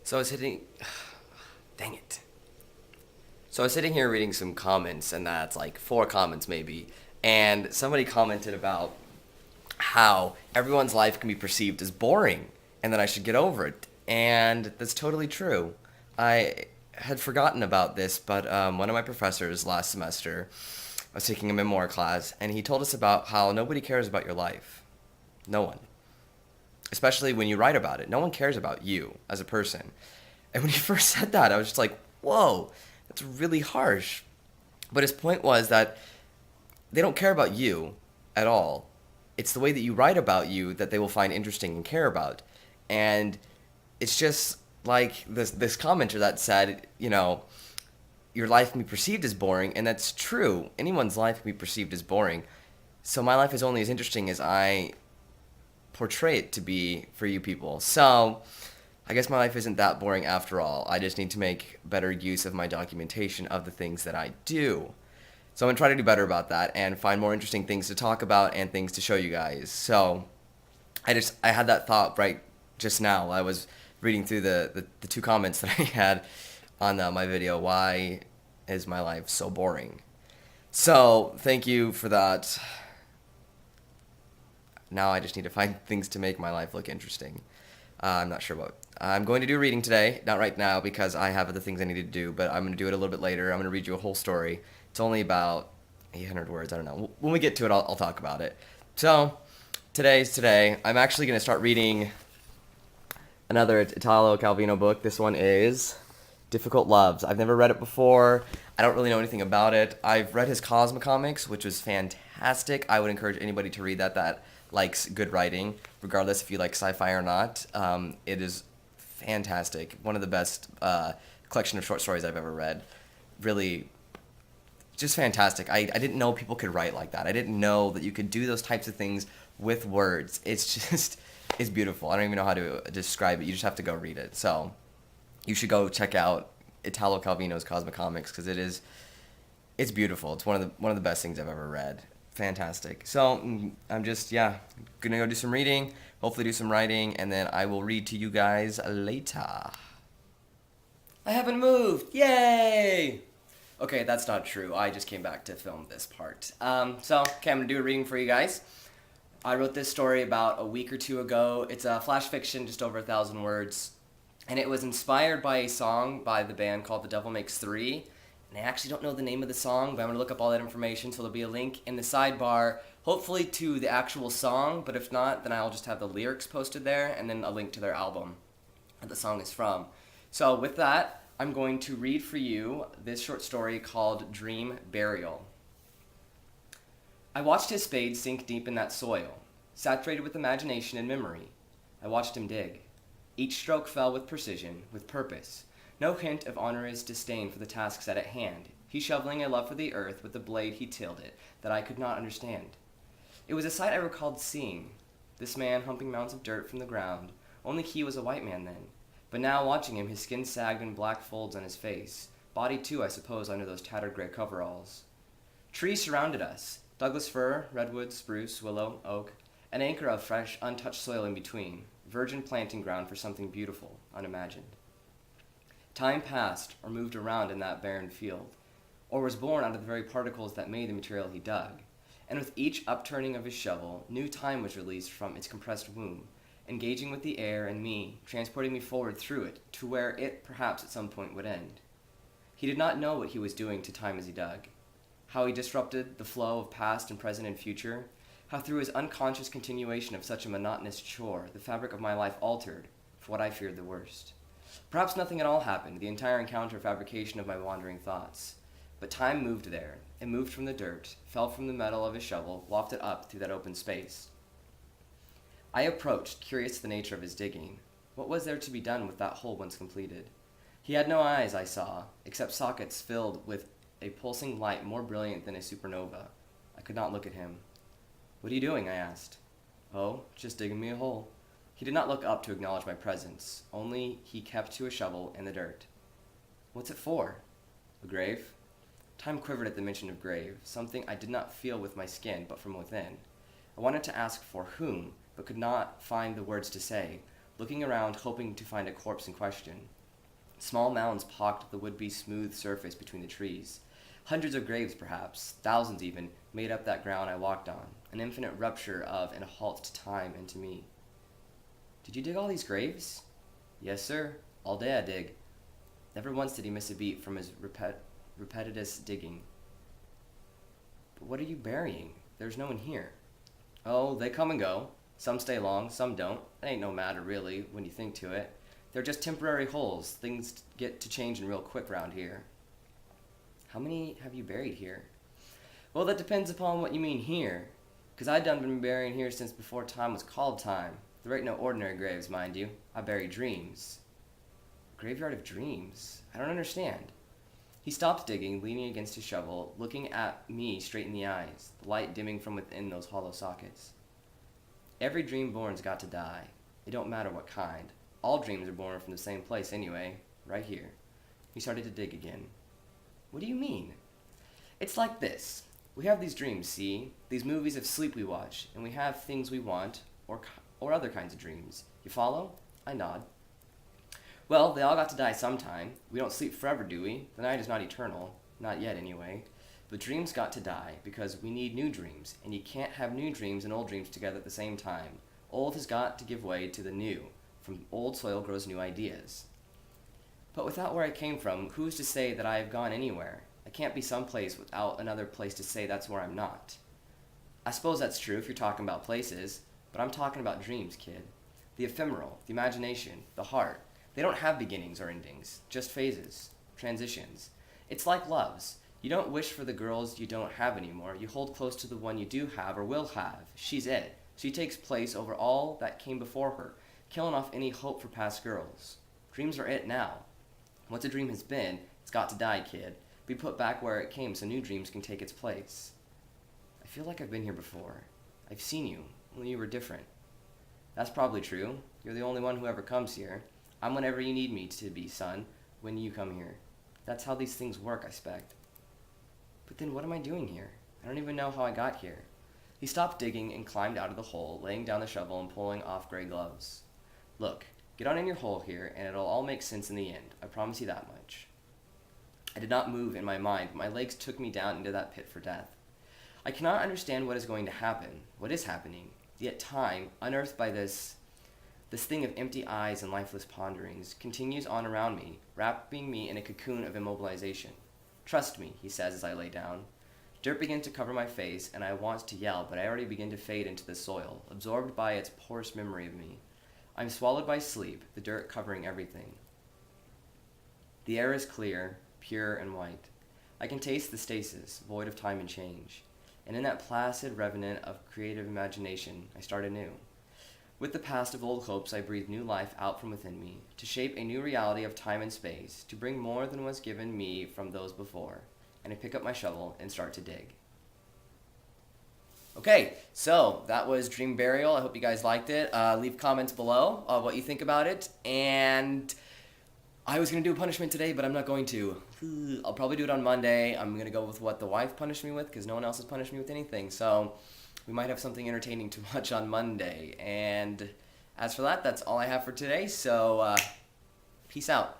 So I was sitting, dang it. So I was sitting here reading some comments, and that's like four comments maybe, and somebody commented about how everyone's life can be perceived as boring, and that I should get over it, and that's totally true. I had forgotten about this, but one of my professors last semester, I was taking a memoir class, and he told us about how nobody cares about your life. No one. Especially when you write about it. No one cares about you as a person. And when he first said that, I was just like, whoa, that's really harsh. But his point was that they don't care about you at all. It's the way that you write about you that they will find interesting and care about. And it's just like this commenter that said, your life can be perceived as boring, and that's true. Anyone's life can be perceived as boring. So my life is only as interesting as I portray it to be for you people. So I guess my life isn't that boring after all. I just need to make better use of my documentation of the things that I do. So I'm going to try to do better about that and find more interesting things to talk about and things to show you guys. So I had that thought right just now. I was reading through the two comments that I had on my video. Why is my life so boring? So thank you for that. Now I just need to find things to make my life look interesting. I'm not sure what. I'm going to do reading today, not right now because I have other things I need to do, but I'm going to do it a little bit later. I'm going to read you a whole story. It's only about 800 words. I don't know. When we get to it, I'll talk about it. So today's today. I'm actually going to start reading another Italo Calvino book. This one is Difficult Loves. I've never read it before. I don't really know anything about it. I've read his Cosmo comics, which was fantastic. I would encourage anybody to read that likes good writing, regardless if you like sci-fi or not. It is fantastic. One of the best collection of short stories I've ever read. Really, just fantastic. I didn't know people could write like that. I didn't know that you could do those types of things with words. It's beautiful. I don't even know how to describe it. You just have to go read it. So you should go check out Italo Calvino's Cosmo Comics because it's beautiful. It's one of the best things I've ever read. Fantastic. So I'm just gonna go do some reading, hopefully do some writing, and then I will read to you guys later. I haven't moved. Yay! Okay, that's not true. I just came back to film this part. I'm gonna do a reading for you guys. I wrote this story about a week or two ago. It's a flash fiction, just over 1,000 words. And it was inspired by a song by the band called The Devil Makes Three. And I actually don't know the name of the song, but I'm going to look up all that information, so there'll be a link in the sidebar, hopefully to the actual song, but if not, then I'll just have the lyrics posted there, and then a link to their album that the song is from. So with that, I'm going to read for you this short story called Dream Burial. I watched his spade sink deep in that soil, saturated with imagination and memory. I watched him dig. Each stroke fell with precision, with purpose. No hint of onerous disdain for the task set at hand. He shoveling a love for the earth with the blade he tilled it, that I could not understand. It was a sight I recalled seeing. This man humping mounds of dirt from the ground. Only he was a white man then. But now watching him, his skin sagged in black folds on his face. Body too, I suppose, under those tattered gray coveralls. Trees surrounded us. Douglas fir, redwood, spruce, willow, oak. An acre of fresh, untouched soil in between. Virgin planting ground for something beautiful, unimagined. Time passed, or moved around in that barren field, or was born out of the very particles that made the material he dug. And with each upturning of his shovel, new time was released from its compressed womb, engaging with the air and me, transporting me forward through it, to where it perhaps at some point would end. He did not know what he was doing to time as he dug, how he disrupted the flow of past and present and future, how through his unconscious continuation of such a monotonous chore, the fabric of my life altered, for what I feared the worst. Perhaps nothing at all happened, the entire encounter fabrication of my wandering thoughts. But time moved there. It moved from the dirt, fell from the metal of his shovel, wafted up through that open space. I approached, curious to the nature of his digging. What was there to be done with that hole once completed? He had no eyes, I saw, except sockets filled with a pulsing light more brilliant than a supernova. I could not look at him. What are you doing? I asked. Oh, just digging me a hole. He did not look up to acknowledge my presence, only he kept to a shovel in the dirt. What's it for? A grave? Time quivered at the mention of grave, something I did not feel with my skin, but from within. I wanted to ask for whom, but could not find the words to say. looking around hoping to find a corpse in question. Small mounds pocked the would-be smooth surface between the trees. Hundreds of graves, perhaps, thousands even, made up that ground I walked on, an infinite rupture of and a halt to time and to me. Did you dig all these graves? Yes, sir. All day I dig. Never once did he miss a beat from his repetitious digging. But what are you burying? There's no one here. Oh, they come and go. Some stay long, some don't. It ain't no matter, really, when you think to it. They're just temporary holes. Things get to changing real quick round here. How many have you buried here? Well, that depends upon what you mean here. 'Cause I done been burying here since before time was called time. There ain't no ordinary graves, mind you. I bury dreams. Graveyard of dreams? I don't understand. He stopped digging, leaning against his shovel, looking at me straight in the eyes, the light dimming from within those hollow sockets. Every dream born's got to die. It don't matter what kind. All dreams are born from the same place anyway, right here. He started to dig again. What do you mean? It's like this. We have these dreams, see? These movies of sleep we watch, and we have things we want, or other kinds of dreams. You follow? I nod. Well, they all got to die sometime. We don't sleep forever, do we? The night is not eternal. Not yet, anyway. But dreams got to die, because we need new dreams, and you can't have new dreams and old dreams together at the same time. Old has got to give way to the new. From old soil grows new ideas. But without where I came from, who's to say that I have gone anywhere? I can't be someplace without another place to say that's where I'm not. I suppose that's true if you're talking about places, but I'm talking about dreams, kid. The ephemeral, the imagination, the heart. They don't have beginnings or endings, just phases, transitions. It's like loves. You don't wish for the girls you don't have anymore. You hold close to the one you do have or will have. She's it. She takes place over all that came before her, killing off any hope for past girls. Dreams are it now. Once a dream has been, it's got to die, kid. Be put back where it came so new dreams can take its place. I feel like I've been here before. I've seen you, only you were different. That's probably true. You're the only one who ever comes here. I'm whenever you need me to be, son, when you come here. That's how these things work, I expect. But then what am I doing here? I don't even know how I got here. He stopped digging and climbed out of the hole, laying down the shovel and pulling off gray gloves. Look, get on in your hole here, and it'll all make sense in the end. I promise you that much. I did not move in my mind, but my legs took me down into that pit for death. I cannot understand what is going to happen, what is happening, yet time, unearthed by this thing of empty eyes and lifeless ponderings, continues on around me, wrapping me in a cocoon of immobilization. Trust me, he says as I lay down. Dirt begins to cover my face, and I want to yell, but I already begin to fade into the soil, absorbed by its porous memory of me. I'm swallowed by sleep, the dirt covering everything. The air is clear, pure and white. I can taste the stasis, void of time and change. And in that placid revenant of creative imagination, I start anew. With the past of old hopes, I breathe new life out from within me, to shape a new reality of time and space, to bring more than was given me from those before. And I pick up my shovel and start to dig. Okay, so that was Dream Burial. I hope you guys liked it. Leave comments below what you think about it. And I was going to do a punishment today, but I'm not going to. I'll probably do it on Monday. I'm going to go with what the wife punished me with, because no one else has punished me with anything. So we might have something entertaining to watch on Monday. And as for that, that's all I have for today. So peace out.